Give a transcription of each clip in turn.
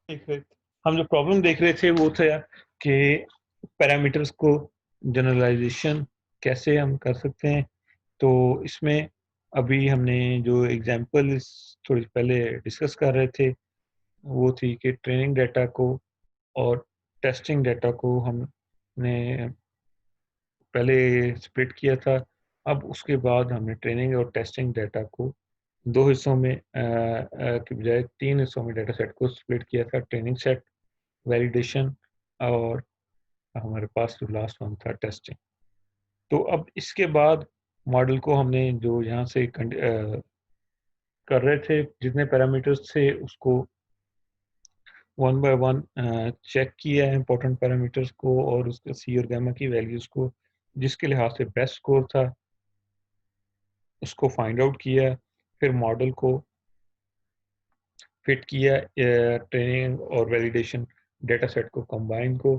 देख रहे हम जो प्रॉब्लम देख रहे थे वो था कि पैरामीटर्स को जनरलाइजेशन कैसे हम कर सकते हैं। तो इसमें अभी हमने जो एग्जांपल थोड़ी पहले डिस्कस कर रहे थे वो थी कि ट्रेनिंग डाटा को और टेस्टिंग डाटा को हमने पहले स्प्लिट किया था। अब उसके बाद हमने ट्रेनिंग और टेस्टिंग डाटा को दो हिस्सों में की बजाय तीन हिस्सों में डाटा सेट को स्प्लिट किया था। ट्रेनिंग सेट, वैलिडेशन और हमारे पास जो लास्ट वन था टेस्टिंग। तो अब इसके बाद मॉडल को हमने जो यहाँ से कर रहे थे जितने पैरामीटर्स थे उसको वन बाय वन चेक किया है इंपॉर्टेंट पैरामीटर्स को और उसके सी और गामा की वैल्यूज को जिसके लिहाज से बेस्ट स्कोर था उसको फाइंड आउट किया। फिर मॉडल को फिट किया ट्रेनिंग और वैलिडेशन डेटा सेट को कंबाइन को।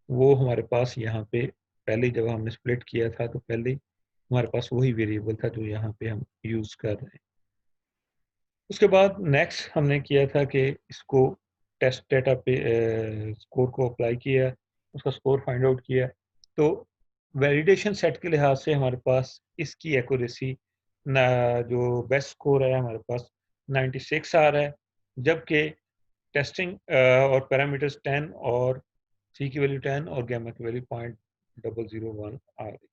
वो हमारे पास यहाँ पे पहले जब हमने स्प्लिट किया था तो पहले हमारे पास वही वेरिएबल था जो यहाँ पे हम यूज कर रहे हैं। उसके बाद नेक्स्ट हमने किया था कि इसको टेस्ट डेटा पे स्कोर को अप्लाई किया, उसका स्कोर फाइंड आउट किया। तो वैलिडेशन सेट के लिहाज से हमारे पास इसकी एक्यूरेसी जो बेस्ट स्कोर है हमारे पास 96 आ रहा है, जबकि टेस्टिंग और पैरामीटर्स 10 और सी की वैल्यू 10 और गैमा की वैल्यू 0.001 आ रही।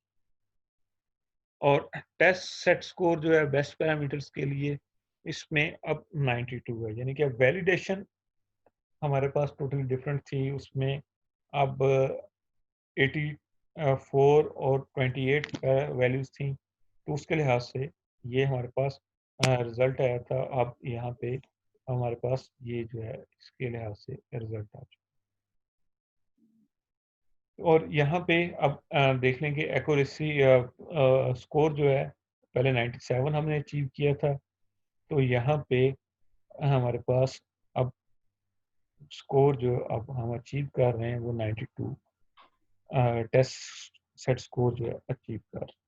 और टेस्ट सेट स्कोर जो है बेस्ट पैरामीटर्स के लिए इसमें अब 92 है, यानी कि अब वैलिडेशन हमारे पास टोटली डिफरेंट थी। उसमें अब 84 और 28 वैल्यूज थी, तो उसके लिहाज से ये हमारे पास रिजल्ट आया था। अब यहाँ पे हमारे पास ये जो है इसके लिहाज से रिजल्ट आ चुका। और यहाँ पे अब देख लें कि एक्यूरेसी स्कोर जो है पहले 97 हमने अचीव किया था, तो यहाँ पे हमारे पास अब स्कोर जो अब हम अचीव कर रहे हैं वो 92 टेस्ट सेट स्कोर जो है अचीव कर रहे हैं।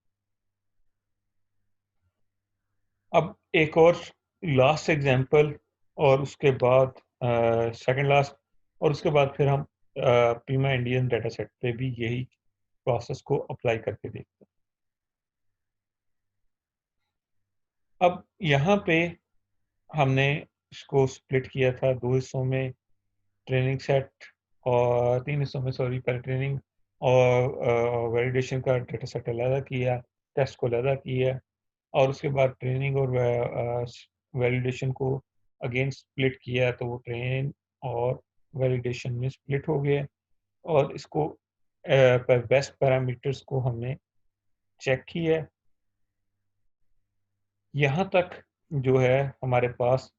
अब एक और लास्ट एग्जांपल और उसके बाद सेकंड लास्ट और उसके बाद फिर हम पीमा इंडियन डाटा सेट पे भी यही प्रोसेस को अप्लाई करके देखते हैं। अब यहाँ पे हमने इसको स्प्लिट किया था दो हिस्सों में, ट्रेनिंग सेट और तीन हिस्सों में सॉरी, पहले ट्रेनिंग और वैलिडेशन का डेटा सेट अलग किया, टेस्ट को अलग किया और उसके बाद ट्रेनिंग और वैलिडेशन को अगेन स्प्लिट किया, तो वो ट्रेन और वैलिडेशन में स्प्लिट हो गया। और इसको बेस्ट पैरामीटर्स को हमने चेक किया। यहाँ तक जो है हमारे पास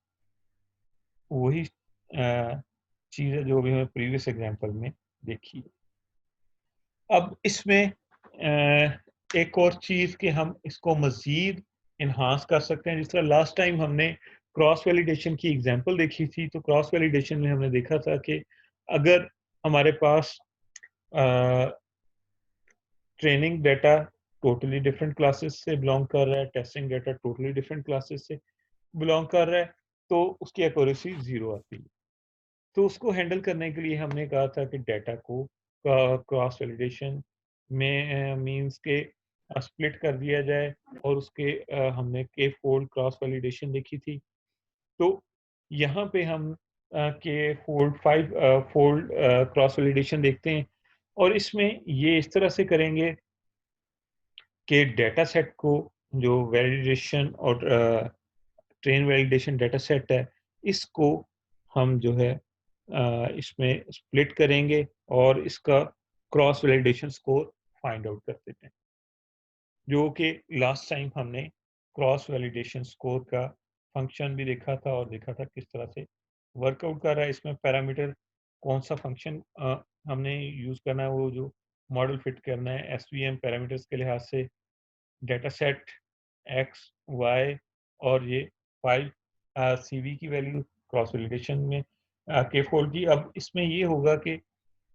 वही चीज़ है जो भी हमें प्रीवियस एग्जांपल में देखी। अब इसमें एक और चीज़ कि हम इसको मज़ीद इन्हांस कर सकते हैं। जिस तरह लास्ट टाइम हमने क्रॉस वैलिडेशन की एग्जांपल देखी थी, तो क्रॉस वैलिडेशन में हमने देखा था कि अगर हमारे पास training data totally different classes से बिलोंग कर रहा है, testing data totally different classes से बिलोंग कर रहा है, तो उसकी एक्यूरेसी 0 आती है। तो उसको हैंडल करने के लिए हमने कहा था कि डाटा को क्रॉस वैलिडेशन में मींस के स्प्लिट कर दिया जाए और उसके हमने के फोल्ड क्रॉस वैलिडेशन देखी थी। तो यहाँ पे हम के फोल्ड 5 फोल्ड क्रॉस वैलिडेशन देखते हैं और इसमें ये इस तरह से करेंगे कि डेटा सेट को जो वैलिडेशन और ट्रेन वैलिडेशन डेटा सेट है इसको हम जो है इसमें स्प्लिट करेंगे और इसका cross validation score find out कर देते हैं, जो कि लास्ट टाइम हमने क्रॉस वैलिडेशन स्कोर का फंक्शन भी देखा था और देखा था किस तरह से वर्कआउट कर रहा है। इसमें पैरामीटर कौन सा फंक्शन हमने यूज़ करना है, वो जो मॉडल फिट करना है एसवीएम पैरामीटर्स के लिहाज से डेटा सेट एक्स वाई और ये 5 सीवी की वैल्यू क्रॉस वैलिडेशन में के फोल्ड की। अब इसमें ये होगा कि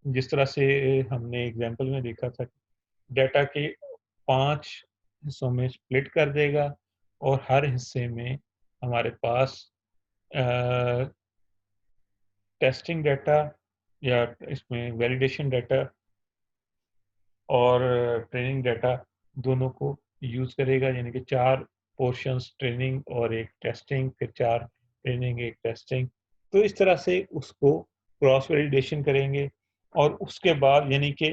जिस तरह से हमने एग्जांपल में देखा था डेटा के 5 हिस्सों में स्प्लिट कर देगा और हर हिस्से में हमारे पास टेस्टिंग डाटा या इसमें वैलिडेशन डाटा और ट्रेनिंग डाटा दोनों को यूज़ करेगा, यानी कि 4 पोर्शंस ट्रेनिंग और 1 टेस्टिंग, फिर 4 ट्रेनिंग 1 टेस्टिंग। तो इस तरह से उसको क्रॉस वैलिडेशन करेंगे और उसके बाद यानी कि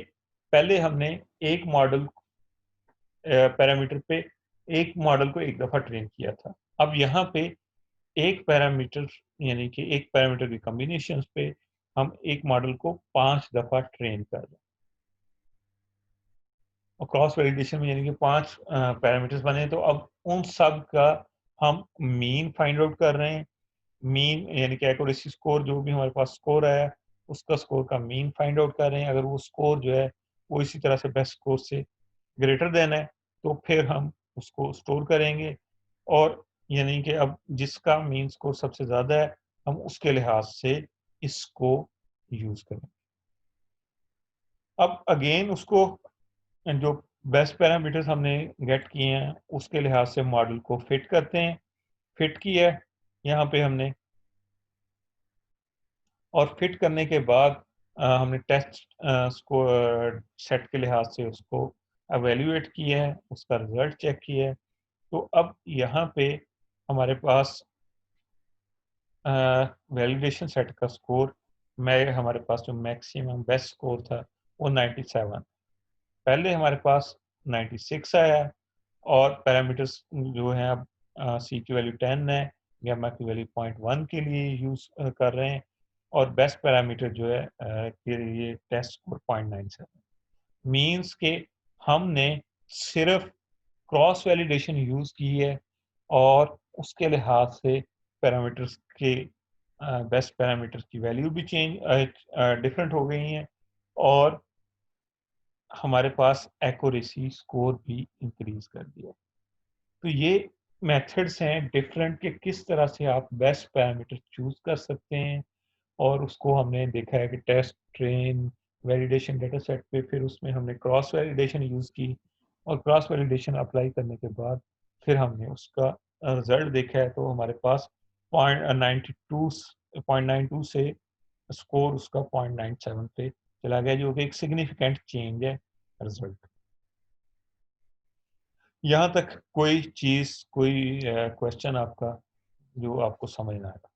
पहले हमने एक मॉडल पैरामीटर पे एक मॉडल को एक दफ़ा ट्रेन किया था। अब यहाँ पे एक पैरामीटर यानी कि एक पैरामीटर की कॉम्बिनेशंस पे हम एक मॉडल को 5 दफ़ा ट्रेन कर रहे हैं। और क्रॉस वैलिडेशन में यानी कि 5 पैरामीटर्स बने, तो अब उन सब का हम मीन फाइंड आउट कर रहे हैं। मीन यानी कि एक्यूरेसी स्कोर, जो भी हमारे पास स्कोर आया, उसका स्कोर का मीन फाइंड आउट कर रहे हैं। अगर वो स्कोर जो है, वो इसी तरह से बेस्ट स्कोर से ग्रेटर देन है, तो फिर हम उसको स्टोर करेंगे और यानी कि अब जिसका मीन स्कोर सबसे ज़्यादा है, हम उसके लिहाज से इसको यूज़ करेंगे। अब अगेन उसको जो बेस्ट पैरामीटर्स हमने गेट किए हैं, उसके लिहाज से मॉडल को फिट करते हैं। फिट किया है यहाँ पे हमने, और फिट करने के बाद हमने टेस्ट सेट के लिहाज से उसको एवेल्युएट किया है, उसका रिजल्ट चेक किया है। तो अब यहाँ पे हमारे पास वैलिडेशन सेट का स्कोर, मैं हमारे पास जो मैक्सिमम बेस्ट स्कोर था वो 97। पहले हमारे पास 96 आया और पैरामीटर्स जो हैं अब सी की वैल्यू 10 है, गामा की वैल्यू 0.1 के लिए यूज़ कर रहे हैं और बेस्ट पैरामीटर जो है के लिए टेस्ट स्कोर 0.97 मीन्स के हमने सिर्फ क्रॉस वैलिडेशन यूज़ की है और उसके लिहाज से पैरामीटर्स के बेस्ट पैरामीटर्स की वैल्यू भी डिफरेंट हो गई हैं और हमारे पास एक्यूरेसी स्कोर भी इंक्रीज कर दिया। तो ये मेथड्स हैं डिफरेंट के किस तरह से आप बेस्ट पैरामीटर चूज कर सकते हैं और उसको हमने देखा है कि test train validation data set पे, फिर उसमें हमने क्रॉस वैलिडेशन यूज़ की और क्रॉस वैलिडेशन अप्लाई करने के बाद फिर हमने उसका रिजल्ट देखा है, तो हमारे पास 0.92 से स्कोर उसका 0.97 पे चला गया, जो कि एक सिग्निफिकेंट चेंज है रिजल्ट। यहाँ तक कोई चीज़, कोई क्वेश्चन आपका जो आपको समझ ना आया?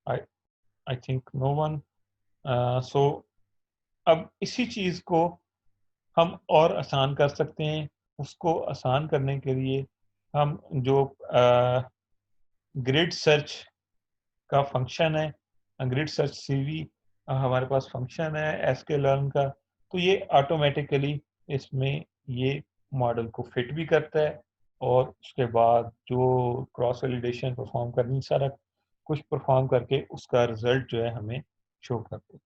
आई आई थिंक नो वन। सो अब इसी चीज़ को हम और आसान कर सकते हैं। उसको आसान करने के लिए हम जो ग्रिड सर्च का फंक्शन है, ग्रिड सर्च सीवी हमारे पास फंक्शन है एसक्यूएल का, तो ये ऑटोमेटिकली इसमें ये मॉडल को फिट भी करता है और उसके बाद जो क्रॉस वैलिडेशन परफॉर्म करनी, सारा कुछ परफॉर्म करके उसका रिजल्ट जो है हमें शो करते हैं।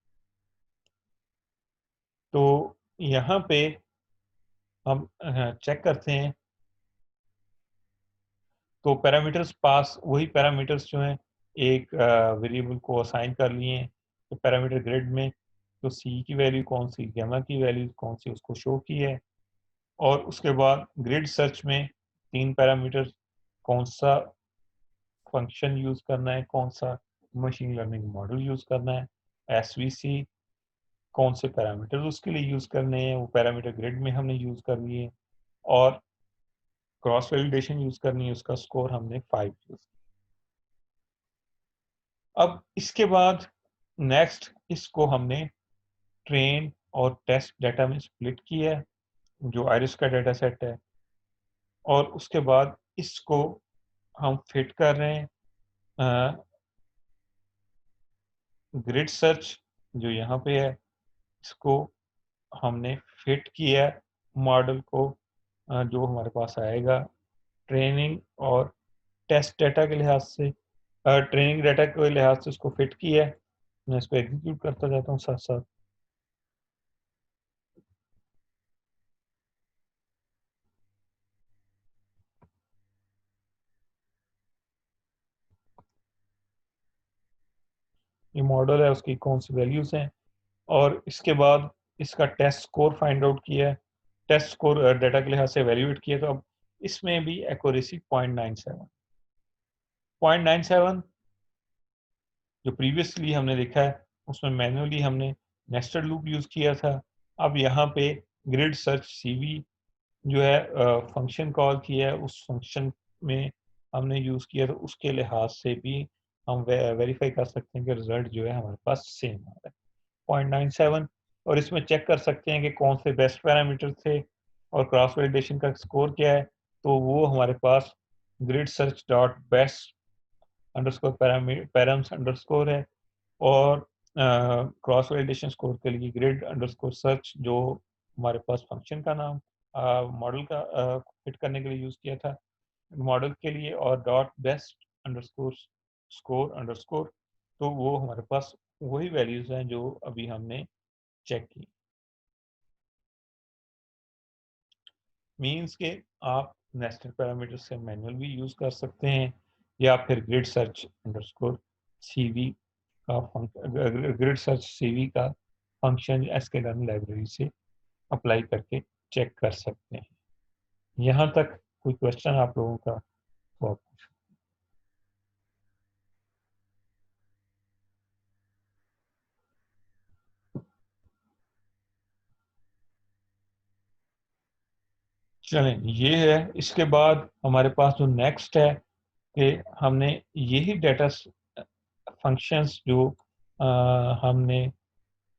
तो यहाँ पे हम चेक करते हैं, तो पैरामीटर्स पास वही पैरामीटर्स जो हैं, एक वेरिएबल को असाइन कर लिए हैं, तो पैरामीटर ग्रिड में तो सी की वैल्यू कौन सी, गामा की वैल्यू कौन सी, उसको शो की है। और उसके बाद ग्रिड सर्च में 3 पैरामीटर, कौन सा फंक्शन यूज़ करना है, कौन सा मशीन लर्निंग मॉडल यूज़ करना है, एसवीसी कौन से पैरामीटर उसके लिए यूज़ करने हैं, वो पैरामीटर ग्रिड में हमने यूज़ कर लिए और क्रॉस वैलिडेशन यूज़ करनी है, उसका स्कोर हमने 5 यूज़। अब इसके बाद नेक्स्ट इसको हमने ट्रेन और टेस्ट डाटा में स्प्लिट किया है, जो आइरिस का डाटा सेट है, और उसके बाद इसको हम फिट कर रहे हैं ग्रिड सर्च जो यहाँ पे है, इसको हमने फिट किया है मॉडल को जो हमारे पास आएगा ट्रेनिंग और टेस्ट डाटा के लिहाज से, ट्रेनिंग डाटा के लिहाज से उसको फिट किया है। मैं इसको एग्जीक्यूट करता जाता हूँ साथ साथ। ये मॉडल है, उसकी कौन सी वैल्यूज हैं, और इसके बाद इसका टेस्ट स्कोर फाइंड आउट किया है, टेस्ट स्कोर डाटा के लिहाज से एवेल्यूएट किया, तो अब इसमें भी एक्यूरेसी 0.97 जो प्रीवियसली हमने देखा है उसमें मैन्युअली हमने नेस्टेड लूप यूज किया था। अब यहाँ पे ग्रिड सर्च सीवी जो है फंक्शन कॉल किया है, उस फंक्शन में हमने यूज किया, तो उसके लिहाज से भी हम वेरीफाई कर सकते हैं कि रिजल्ट जो है हमारे पास सेम आ रहा है 0.97। और इसमें चेक कर सकते हैं कि कौन से बेस्ट पैरामीटर थे और क्रॉस वैलिडेशन का स्कोर क्या है, तो वो हमारे पास grid search dot best underscore params underscore है, और क्रॉस वैलिडेशन स्कोर के लिए ग्रिड अंडरस्कोर सर्च जो हमारे पास फंक्शन का नाम मॉडल का फिट करने के लिए यूज किया था मॉडल के लिए, और dot best underscore score underscore, तो वो हमारे पास वही वैल्यूज हैं जो अभी हमने चेक की। मीन्स के आप नेस्टेड पैरामीटर से मैनुअल भी यूज कर सकते हैं, या फिर ग्रिड सर्च अंडरस्कोर सीवी का ग्रिड सर्च सीवी का फंक्शन sklearn लाइब्रेरी से अप्लाई करके चेक कर सकते हैं। यहाँ तक कोई क्वेश्चन आप लोगों का तो आप पूछो। चलें, ये है। इसके बाद हमारे पास जो नेक्स्ट है कि हमने यही डेटा फंक्शंस जो हमने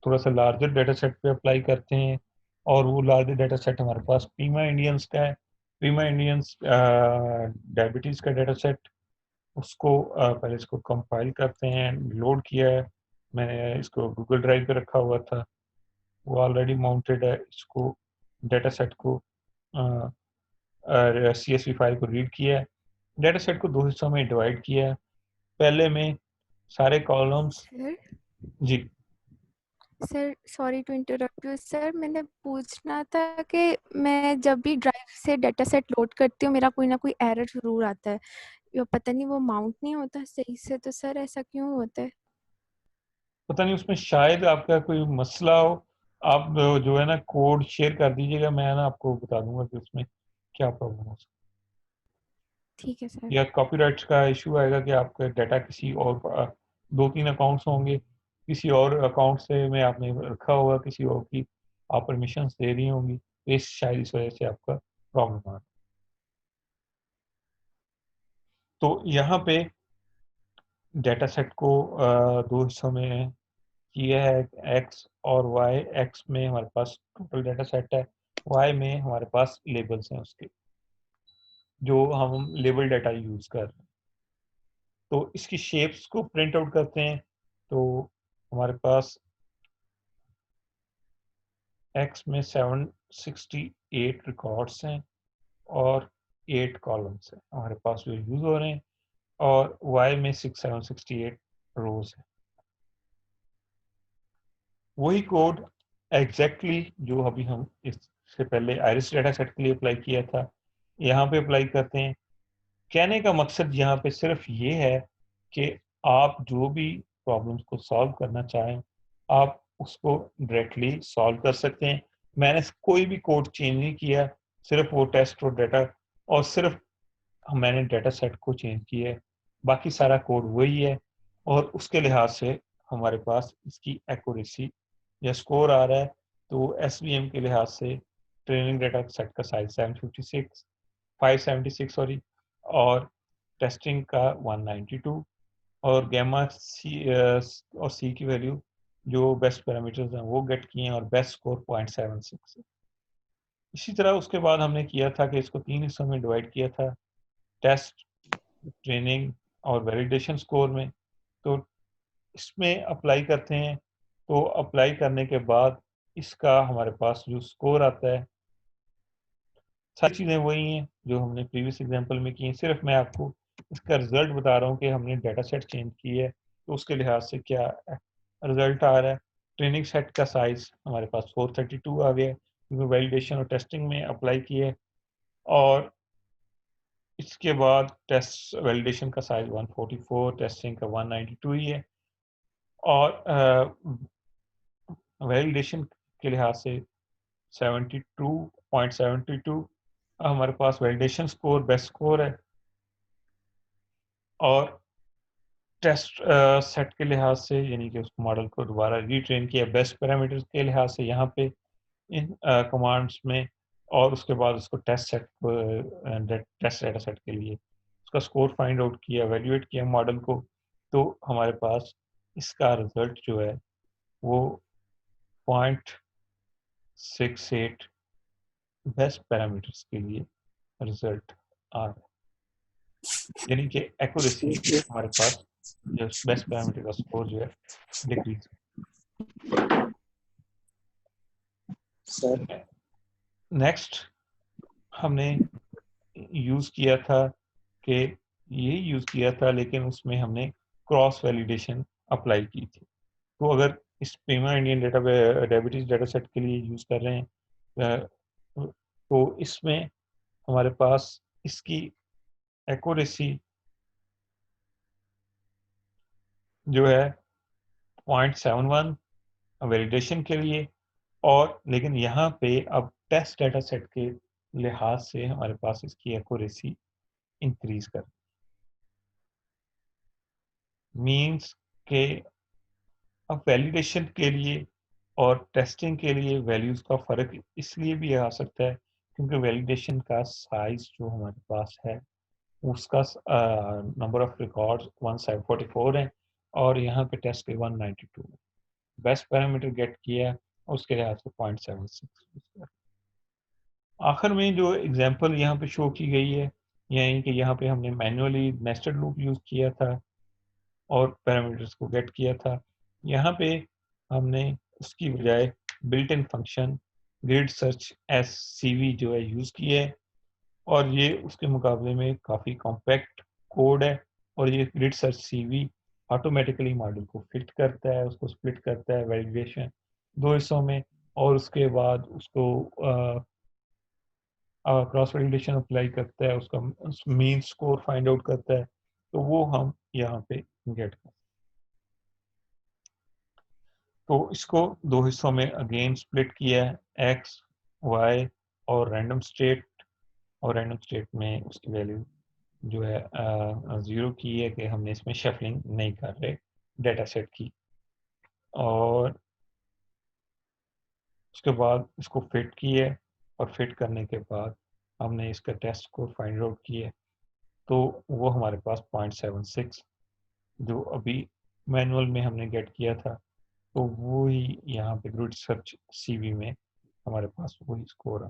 थोड़ा सा लार्जर डेटा सेट पे अप्लाई करते हैं, और वो लार्जर डेटा सेट हमारे पास पीमा इंडियंस का है। पीमा इंडियंस डायबिटीज़ का डेटा सेट, उसको पहले इसको कंपाइल करते हैं, लोड किया है, मैंने इसको गूगल ड्राइव पे रखा हुआ था, वो ऑलरेडी माउंटेड है। इसको डेटा सेट को CSV फाइल को रीड किया है, डेटा सेट को दो हिस्सों में डिवाइड किया है। पहले में सारे columns. Sir ji sir sorry to interrupt you sir, मैंने पूछना था कि मैं जब भी ड्राइव से डेटा सेट लोड करती हूँ मेरा कोई ना कोई एरर ज़रूर आता है, या पता नहीं वो माउंट नहीं होता सही से, तो सर ऐसा क्यों होता है? पता नहीं, उसमें शायद आपका कोई मसला हो। आप जो है ना कोड शेयर कर दीजिएगा, मैं ना आपको बता दूंगा कि उसमें क्या प्रॉब्लम हो सकती ठीक है सर। है। या कॉपीराइट का इशू आएगा कि आपका डाटा किसी और दो तीन अकाउंट्स होंगे, किसी और अकाउंट से में आपने रखा होगा, किसी और की आप परमिशन दे रही होंगी, तो इस शायद इस वजह से आपका प्रॉब्लम आ रहा है। तो यहाँ पे डेटा सेट को दो हिस्सों में किया है, एक्स और वाई। एक्स में हमारे पास टोटल डेटा सेट है, वाई में हमारे पास लेबल्स हैं उसके, जो हम लेबल डाटा यूज कर रहे हैं। तो इसकी शेप्स को प्रिंट आउट करते हैं, तो हमारे पास एक्स में 768 रिकॉर्ड्स हैं और 8 कॉलम्स हैं हमारे पास जो यूज हो रहे हैं, और वाई में 768 रोज है। वही कोड एग्जैक्टली जो अभी हम इससे पहले आइरिस डेटा सेट के लिए अप्लाई किया था, यहाँ पे अप्लाई करते हैं। कहने का मकसद यहाँ पे सिर्फ ये है कि आप जो भी प्रॉब्लम्स को सॉल्व करना चाहें, आप उसको डायरेक्टली सॉल्व कर सकते हैं। मैंने कोई भी कोड चेंज नहीं किया, सिर्फ वो टेस्ट और डाटा, और सिर्फ मैंने डाटा सेट को चेंज किया है, बाकी सारा कोड वही है। और उसके लिहाज से हमारे पास इसकी एक्यूरेसी या स्कोर आ रहा है, तो SVM के लिहाज से ट्रेनिंग डाटा सेट का साइज 576 सॉरी, और टेस्टिंग का 192, और गैमा सी और सी की वैल्यू जो बेस्ट पैरामीटर्स हैं वो गेट किए हैं, और बेस्ट स्कोर 0.76 है। इसी तरह उसके बाद हमने किया था कि इसको तीन हिस्सों में डिवाइड किया था, टेस्ट, ट्रेनिंग और वैलिडेशन स्कोर में। तो इसमें अप्लाई करते हैं, तो अप्लाई करने के बाद इसका हमारे पास जो स्कोर आता है, सारी चीज़ें वही हैं जो हमने प्रीवियस एग्जांपल में की हैं, सिर्फ मैं आपको इसका रिजल्ट बता रहा हूँ कि हमने डाटा सेट चेंज की है, तो उसके लिहाज से क्या रिजल्ट आ रहा है। ट्रेनिंग सेट का साइज हमारे पास 432 आ गया, क्योंकि वैलिडेशन और टेस्टिंग में अप्लाई किए, और इसके बाद टेस्ट वैलिडेशन का साइज 144, टेस्टिंग का 192 ही है। और वैलिडेशन के लिहाज से 72.72 हमारे पास वैलिडेशन स्कोर बेस्ट स्कोर है, और टेस्ट सेट के लिहाज से यानी कि उस मॉडल को दोबारा रीट्रेन किया बेस्ट पैरामीटर्स के लिहाज से यहाँ पे इन कमांड्स में, और उसके बाद उसको टेस्ट डेटा सेट के लिए उसका स्कोर फाइंड आउट किया, एवेल्युएट किया मॉडल को, तो हमारे पास इसका रिजल्ट जो है वो 0.68 बेस्ट पैरामीटर्स के लिए रिजल्ट आ रहा है, यानी कि एक्यूरेसी हमारे पास जो बेस्ट पैरामीटर का स्कोर जो है डिक्रीज। सर नेक्स्ट हमने यूज किया था कि यही यूज किया था, लेकिन उसमें हमने क्रॉस वैलिडेशन अप्लाई की थी। तो अगर इस Pema Indian data diabetes data set के लिए यूज कर रहे हैं तो इसमें हमारे पास इसकी एक्यूरेसी जो है 0.71 वैलिडेशन के लिए, और लेकिन यहाँ पे अब टेस्ट डेटा सेट के लिहाज से हमारे पास इसकी एक्यूरेसी इंक्रीज कर मीन्स के अब वैलिडेशन के लिए और टेस्टिंग के लिए वैल्यूज का फर्क इसलिए भी आ सकता है क्योंकि वैलिडेशन का साइज जो हमारे पास है उसका नंबर ऑफ रिकॉर्ड्स 144 है, और यहाँ पे टेस्ट के 192 है। बेस्ट पैरामीटर गेट किया उसके लिहाज से 0.76। आखिर में जो एग्जांपल यहाँ पे शो की गई है यानी कि यहाँ पे हमने मैन्युअली नेस्टेड लूप यूज किया था और पैरामीटर्स को गेट किया था। यहाँ पे हमने उसकी बजाय built in function grid search SCV जो है यूज किया है, और ये उसके मुकाबले में काफ़ी कॉम्पैक्ट कोड है, और ये grid search CV automatically model को फिट करता है, उसको स्प्लिट करता है वैलिडेशन दो हिस्सों में, और उसके बाद उसको क्रॉस वैलिडेशन अप्लाई करता है, उसका मीन स्कोर फाइंड आउट करता है, तो वो हम यहाँ पे गेट करते हैं। तो इसको दो हिस्सों में अगेन स्प्लिट किया है, एक्स वाई और रैंडम स्टेट, और रैंडम स्टेट में उसकी वैल्यू जो है 0 की है कि हमने इसमें शफलिंग नहीं कर रहे डेटा सेट की, और उसके बाद इसको फिट किया, और फिट करने के बाद हमने इसका टेस्ट को फाइंड आउट किया, तो वो हमारे पास 0.76 जो अभी मैनुअल में हमने गेट किया था, तो वो ही यहाँ पे ग्रिड सर्च सीवी में हमारे पास वही स्कोर है।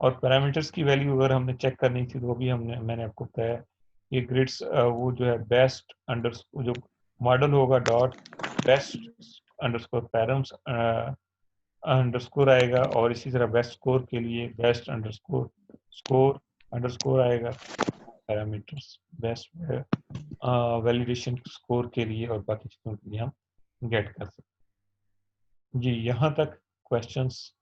और पैरामीटर्स की वैल्यू अगर हमने चेक करनी थी तो भी मैंने आपको बताया ये ग्रिड्स वो जो है बेस्ट अंडर जो मॉडल होगा dot best underscore params underscore आएगा, और इसी तरह बेस्ट स्कोर के लिए बेस्ट अंडरस्कोर स्कोर अंडरस्कोर आएगा, पैरामीटर्स बेस्ट वैलिडेशन स्कोर के लिए और बाकी चीज़ों के लिए हम गेट कर सकते। जी यहाँ तक क्वेश्चंस।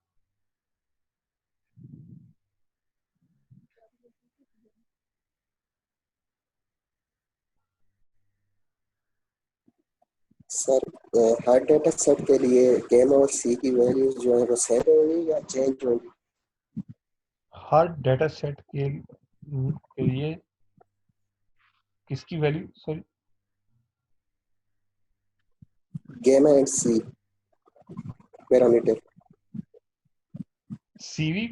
सर हर डेटा सेट के लिए गेम और सी की वैल्यूज जो है वो सेम होंगी या चेंज होंगी? हर डेटा सेट के लिए किसकी value sorry gamma and C parameter CV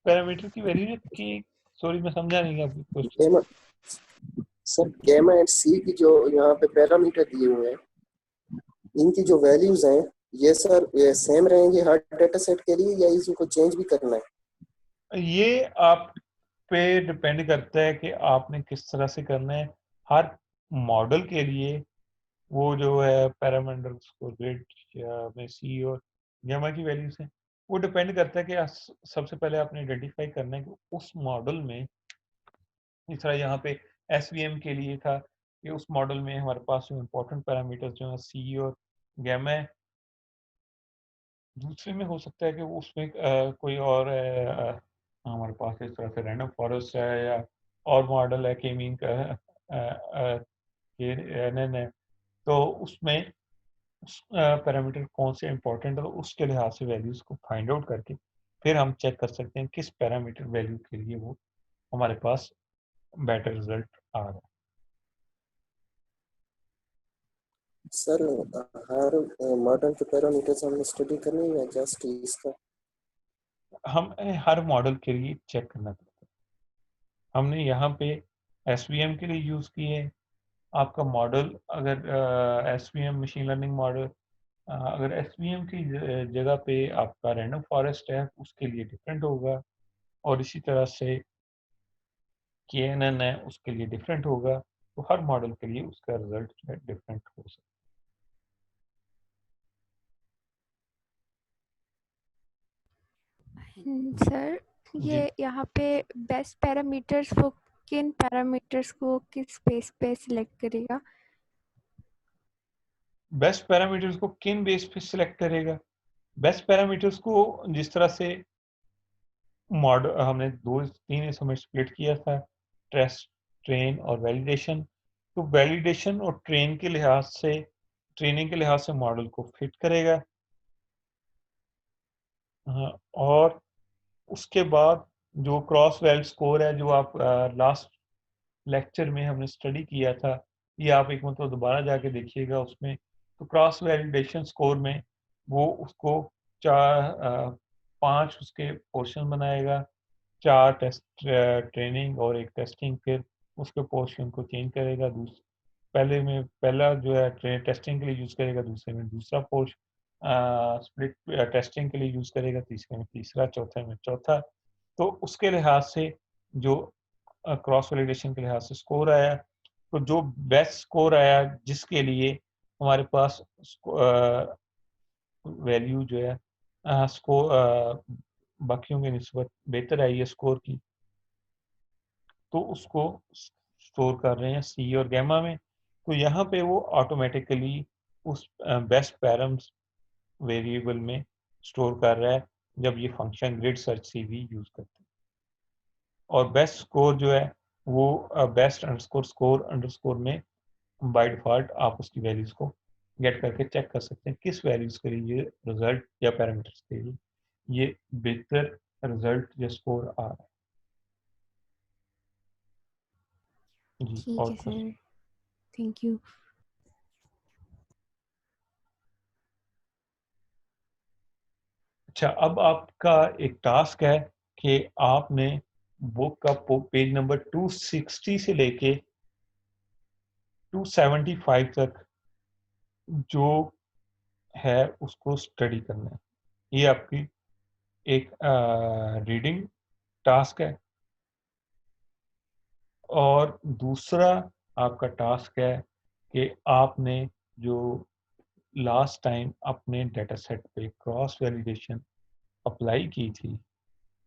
parameter की वैल्यू की सॉरी मैं समझा नहीं आपकी question. Gamma sir gamma and C की जो यहाँ पे पैरामीटर दिए हुए हैं इनकी जो वैल्यूज हैं ये सर ये सेम रहेंगे हर डेटा सेट के लिए या इसको चेंज भी करना है? ये आप पे डिपेंड करता है कि आपने किस तरह से करना है। हर मॉडल के लिए वो जो है पैरामीटर स्कोर ग्रेड या में सी और गामा की वैल्यूज हैं, वो डिपेंड करता है कि सबसे पहले आपने आइडेंटिफाई करना है कि उस मॉडल में, इस तरह यहाँ पे एसवीएम के लिए था कि उस मॉडल में हमारे पास जो इम्पोर्टेंट पैरामीटर्स जो है सी और गामा है। दूसरे में हो सकता है कि वो उसमें कोई और हमारे पास इस तरह से रैंडम फॉरेस्ट है या और मॉडल है के मीन का के एन है, तो उसमें उस पैरामीटर कौन से इंपॉर्टेंट है, उसके लिहाज से वैल्यूज को फाइंड आउट करके फिर हम चेक कर सकते हैं किस पैरामीटर वैल्यू के लिए वो हमारे पास बेटर रिजल्ट आ रहा है। सर हर मॉडल के पैरामीटर्स हमने स्टडी करनी है या जस्ट इसका? हम हर मॉडल के लिए चेक करना पड़ता है। हमने यहाँ पे SVM के लिए यूज़ किए हैं। आपका मॉडल अगर SVM मशीन लर्निंग मॉडल अगर SVM की जगह पे आपका रैंडम फॉरेस्ट है उसके लिए डिफरेंट होगा, और इसी तरह से KNN है उसके लिए डिफरेंट होगा। तो हर मॉडल के लिए उसका रिजल्ट जो है डिफरेंट हो सकता सर है। ये जी, यहाँ पे बेस्ट पैरामीटर्स वो किन पैरामीटर्स को किस बेस पे सिलेक्ट करेगा? बेस्ट पैरामीटर्स को किन बेस पे सिलेक्ट करेगा? बेस्ट पैरामीटर्स को जिस तरह से मॉडल हमने 2-3 हिस्सों में स्प्लिट किया था, टेस्ट, ट्रेन और वैलिडेशन। तो वैलिडेशन और ट्रेनिंग के लिहाज से मॉडल को फिट करेगा। हाँ, और उसके बाद जो क्रॉस वेल स्कोर है जो आप लास्ट लेक्चर में हमने स्टडी किया था, ये आप एक मतलब दोबारा जाके देखिएगा उसमें। तो क्रॉस वैलिडेशन स्कोर में वो उसको 5 उसके पोर्शन बनाएगा, 4 टेस्ट ट्रेनिंग और 1 टेस्टिंग। फिर उसके पोर्शन को चेंज करेगा, पहला जो है टेस्टिंग के लिए यूज़ करेगा, दूसरे में दूसरा पोर्शन स्प्लिट टेस्टिंग के लिए यूज़ करेगा, तीसरे में तीसरा, चौथे में चौथा। तो उसके लिहाज से जो क्रॉस वैलिडेशन के लिहाज से स्कोर आया, तो जो बेस्ट स्कोर आया जिसके लिए हमारे पास वैल्यू जो है स्कोर बाकियों की निस्बत बेहतर आई है स्कोर की, तो उसको स्टोर कर रहे हैं सी और गैमा में। तो यहाँ पे वो ऑटोमेटिकली उस बेस्ट पैरम्स वेरिएबल में स्टोर कर रहा है जब ये function grid search CV use करते हैं। और बेस्ट स्कोर जो है वो बेस्ट अंडरस्कोर में बाय डिफॉल्ट आप उसकी वैल्यूज को गेट करके चेक कर सकते हैं किस वैल्यूज के लिए ये रिजल्ट या पैरामीटर्स के लिए ये बेहतर रिजल्ट या स्कोर आ रहा है। जी, ठीक और है कुछ? Sir, thank you. अच्छा, अब आपका एक टास्क है कि आपने बुक का पेज नंबर 260 से लेके 275 तक जो है उसको स्टडी करना है। ये आपकी एक रीडिंग टास्क है। और दूसरा आपका टास्क है कि आपने जो लास्ट टाइम अपने डेटा सेट पे क्रॉस वैलिडेशन अप्लाई की थी,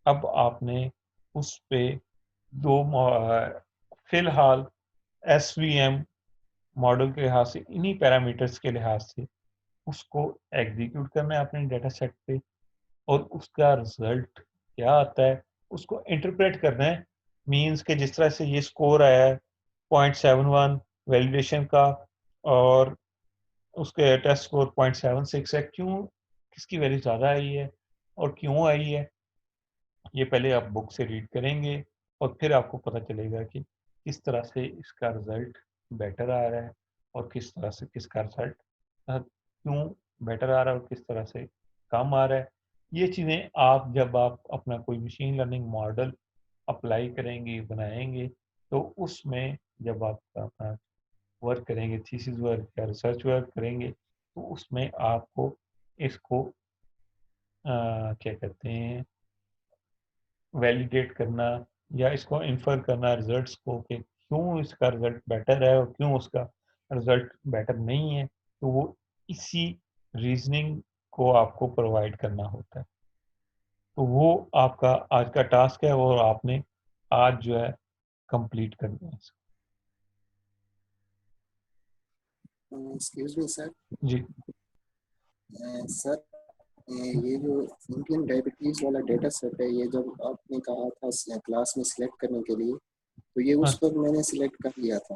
अब आपने उस पे फिलहाल SVM मॉडल के लिहाज से इन्हीं पैरामीटर्स के लिहाज से उसको एग्जीक्यूट करना है अपने डेटा सेट पे, और उसका रिजल्ट क्या आता है उसको इंटरप्रेट करना है। मींस के जिस तरह से ये स्कोर आया है 0.71 वैलिडेशन का, और उसके टेस्ट स्कोर 0.76 है, क्यों किसकी वैल्यू ज़्यादा आई है और क्यों आई है, ये पहले आप बुक से रीड करेंगे और फिर आपको पता चलेगा कि किस तरह से इसका रिजल्ट बेटर आ रहा है और किस तरह से किसका रिजल्ट क्यों बेटर आ रहा है और किस तरह से कम आ रहा है। ये चीज़ें आप जब आप अपना कोई मशीन लर्निंग मॉडल अप्लाई करेंगे, बनाएंगे, तो उसमें जब आप अपना वर्क करेंगे, थीसिस वर्क या रिसर्च वर्क करेंगे, तो उसमें आपको इसको क्या कहते हैं वैलिडेट करना या इसको इन्फर करना रिजल्ट्स को कि क्यों इसका रिजल्ट बेटर है और क्यों उसका रिजल्ट बेटर नहीं है, तो वो इसी रीजनिंग को आपको प्रोवाइड करना होता है। तो वो आपका आज का टास्क है और आपने आज जो है कंप्लीट करना है इसको। Excuse me sir. जी, सर ये जो इंडियन डायबिटीज वाला डेटा सेट है, ये जब आपने कहा था क्लास में सिलेक्ट करने के लिए, तो ये हाँ, उस वक्त मैंने सिलेक्ट कर लिया था।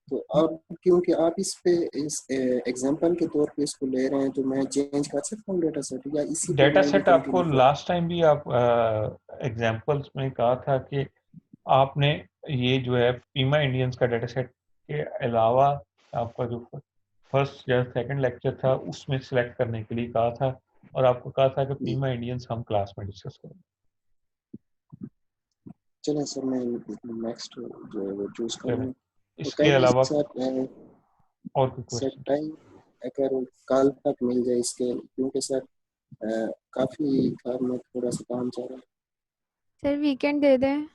तो और क्योंकि आप इस पे इस एग्जांपल के तौर पे इसको ले रहे हैं तो मैं चेंज कर सकता हूँ डेटा सेट या इसी पे डेटा मैं भी सेट आपको कंटिन्यू करूँ? लास्ट टाइम भी आप एग्जांपल्स में कहा था कि आपने ये जो है पीमा इंडियंस का डेटा सेट के अलावा आपका जो फर्स्ट या सेकंड लेक्चर था उसमें सिलेक्ट करने के लिए कहा था, और आपको कहा था कि पीमा इंडियंस हम क्लास में डिस्कस करेंगे। चलें सर, मैं नेक्स्ट जो है वो चूज कर चलें, लूँ। तो इसके कहीं अलावा सर और कोई सर क्वेश्चन? टाइम अगर कल तक मिल जाए इसके, क्योंकि सर काफ़ी घर में थोड़ा सा काम चल रहा है। सर वीकेंड दे दें।